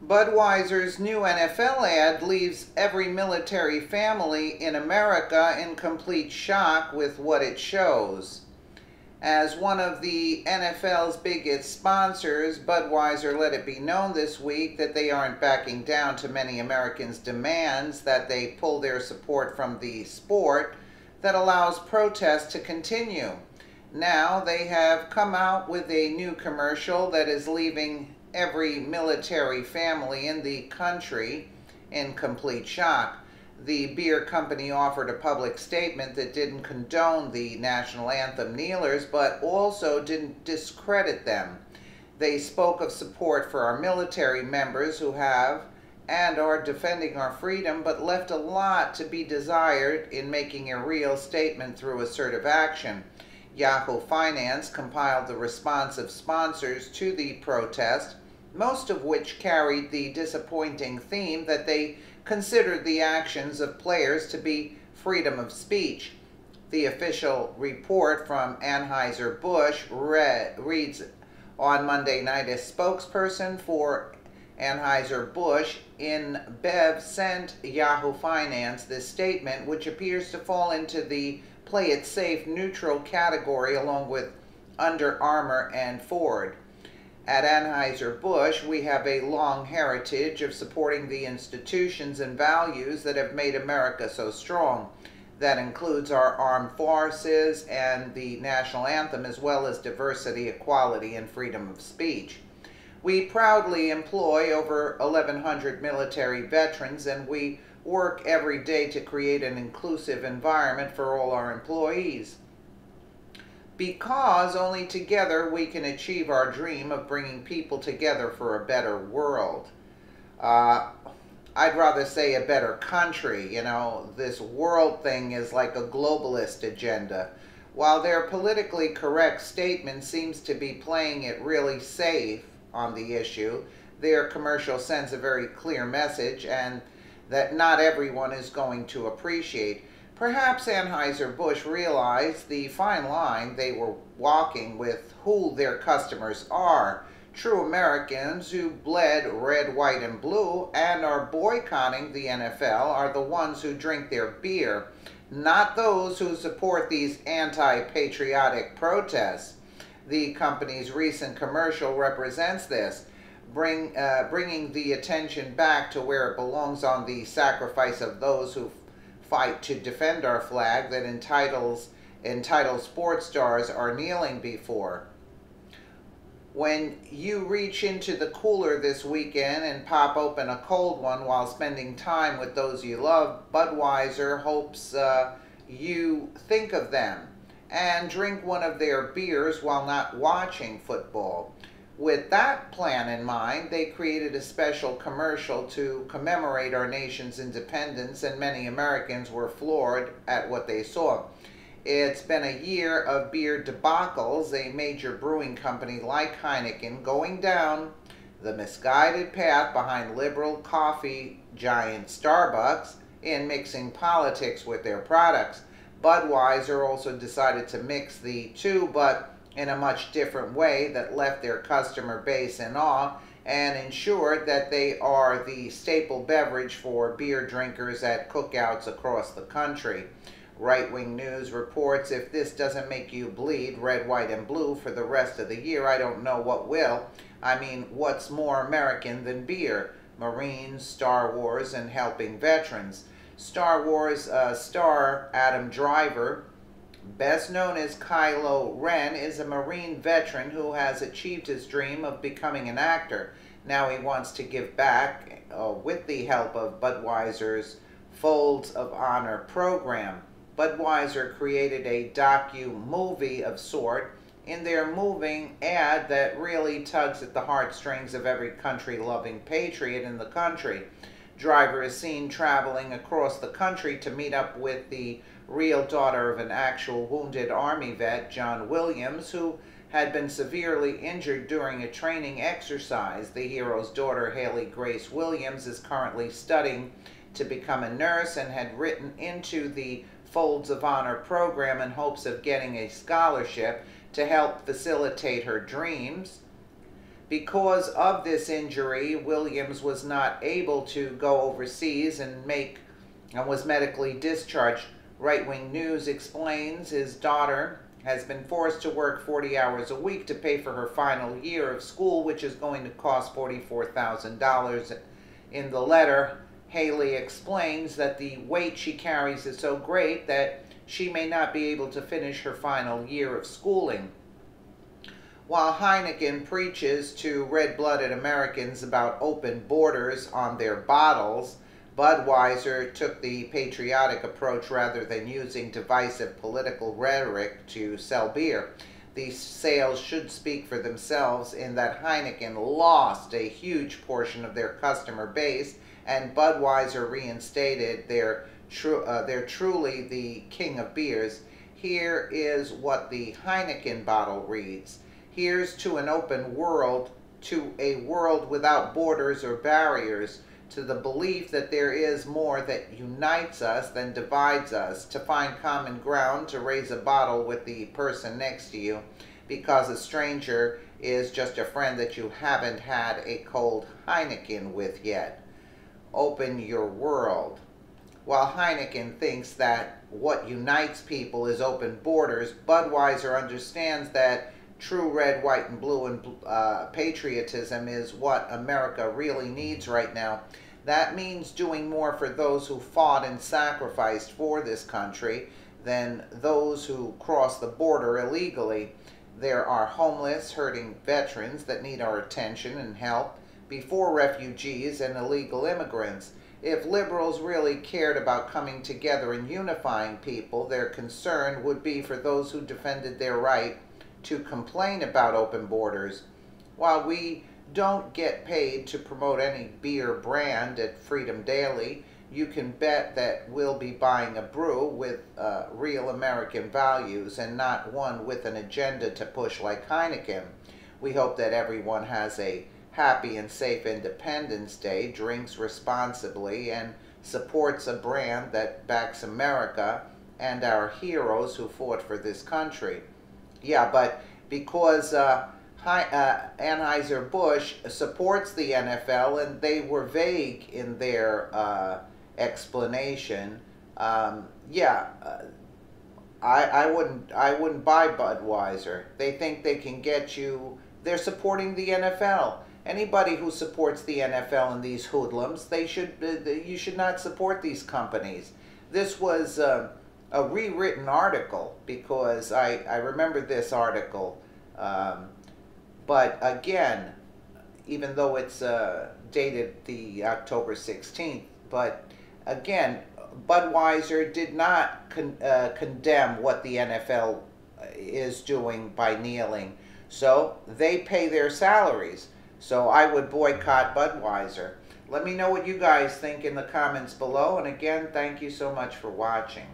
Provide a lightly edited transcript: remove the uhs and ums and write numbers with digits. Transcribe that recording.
Budweiser's new NFL ad leaves every military family in America in complete shock with what it shows. As one of the NFL's biggest sponsors, Budweiser let it be known this week that they aren't backing down to many Americans' demands that they pull their support from the sport that allows protests to continue. Now they have come out with a new commercial that is leaving every military family in the country in complete shock. The beer company offered a public statement that didn't condone the national anthem kneelers, but also didn't discredit them. They spoke of support for our military members who have and are defending our freedom, but left a lot to be desired in making a real statement through assertive action. Yahoo Finance compiled the response of sponsors to the protest, most of which carried the disappointing theme that they considered the actions of players to be freedom of speech. The official report from Anheuser-Busch reads on Monday night, a spokesperson for Anheuser-Busch InBev sent Yahoo Finance this statement, which appears to fall into the play it safe neutral category along with Under Armour and Ford. At Anheuser-Busch, we have a long heritage of supporting the institutions and values that have made America so strong. That includes our armed forces and the national anthem, as well as diversity, equality, and freedom of speech. We proudly employ over 1,100 military veterans, and we work every day to create an inclusive environment for all our employees, because only together we can achieve our dream of bringing people together for a better world. I'd rather say a better country. This world thing is like a globalist agenda. While their politically correct statement seems to be playing it really safe on the issue, their commercial sends a very clear message, and that not everyone is going to appreciate. Perhaps Anheuser-Busch realized the fine line they were walking with who their customers are. True Americans who bled red, white, and blue and are boycotting the NFL are the ones who drink their beer, not those who support these anti-patriotic protests. The company's recent commercial represents this, bringing the attention back to where it belongs on the sacrifice of those who fight to defend our flag that entitled sports stars are kneeling before. When you reach into the cooler this weekend and pop open a cold one while spending time with those you love, Budweiser hopes you think of them and drink one of their beers while not watching football. With that plan in mind, they created a special commercial to commemorate our nation's independence, and many Americans were floored at what they saw. It's been a year of beer debacles, a major brewing company like Heineken going down the misguided path behind liberal coffee giant Starbucks in mixing politics with their products. Budweiser also decided to mix the two, but in a much different way that left their customer base in awe and ensured that they are the staple beverage for beer drinkers at cookouts across the country. Right-wing news reports, if this doesn't make you bleed red, white, and blue for the rest of the year, I don't know what will. I mean, what's more American than beer? Marines, Star Wars, and helping veterans. Star Wars star Adam Driver, best known as Kylo Ren, is a Marine veteran who has achieved his dream of becoming an actor. Now he wants to give back with the help of Budweiser's Folds of Honor program. Budweiser created a docu-movie of sort in their moving ad that really tugs at the heartstrings of every country-loving patriot in the country. Driver is seen traveling across the country to meet up with the real daughter of an actual wounded Army vet, John Williams, who had been severely injured during a training exercise. The hero's daughter, Haley Grace Williams, is currently studying to become a nurse and had written into the Folds of Honor program in hopes of getting a scholarship to help facilitate her dreams. Because of this injury, Williams was not able to go overseas and was medically discharged. Right-wing news explains his daughter has been forced to work 40 hours a week to pay for her final year of school, which is going to cost $44,000. In the letter, Haley explains that the weight she carries is so great that she may not be able to finish her final year of schooling. While Heineken preaches to red-blooded Americans about open borders on their bottles, Budweiser took the patriotic approach rather than using divisive political rhetoric to sell beer. These sales should speak for themselves in that Heineken lost a huge portion of their customer base, and Budweiser reinstated they're truly the king of beers. Here is what the Heineken bottle reads. Here's to an open world, to a world without borders or barriers, to the belief that there is more that unites us than divides us, to find common ground, to raise a bottle with the person next to you, because a stranger is just a friend that you haven't had a cold Heineken with yet. Open your world. While Heineken thinks that what unites people is open borders, Budweiser understands that true red, white, and blue and patriotism is what America really needs right now. That means doing more for those who fought and sacrificed for this country than those who cross the border illegally. There are homeless, hurting veterans that need our attention and help before refugees and illegal immigrants. If liberals really cared about coming together and unifying people, their concern would be for those who defended their right to complain about open borders. While we don't get paid to promote any beer brand at Freedom Daily, you can bet that we'll be buying a brew with real American values and not one with an agenda to push like Heineken. We hope that everyone has a happy and safe Independence Day, drinks responsibly, and supports a brand that backs America and our heroes who fought for this country. Yeah, but because Anheuser-Busch supports the NFL and they were vague in their explanation, I wouldn't buy Budweiser. They think they can get you. They're supporting the NFL. Anybody who supports the NFL and these hoodlums, you should not support these companies. This was a rewritten article, because I remember this article. But again, even though it's dated the October 16th, but again, Budweiser did not condemn what the NFL is doing by kneeling. So they pay their salaries. So I would boycott Budweiser. Let me know what you guys think in the comments below. And again, thank you so much for watching.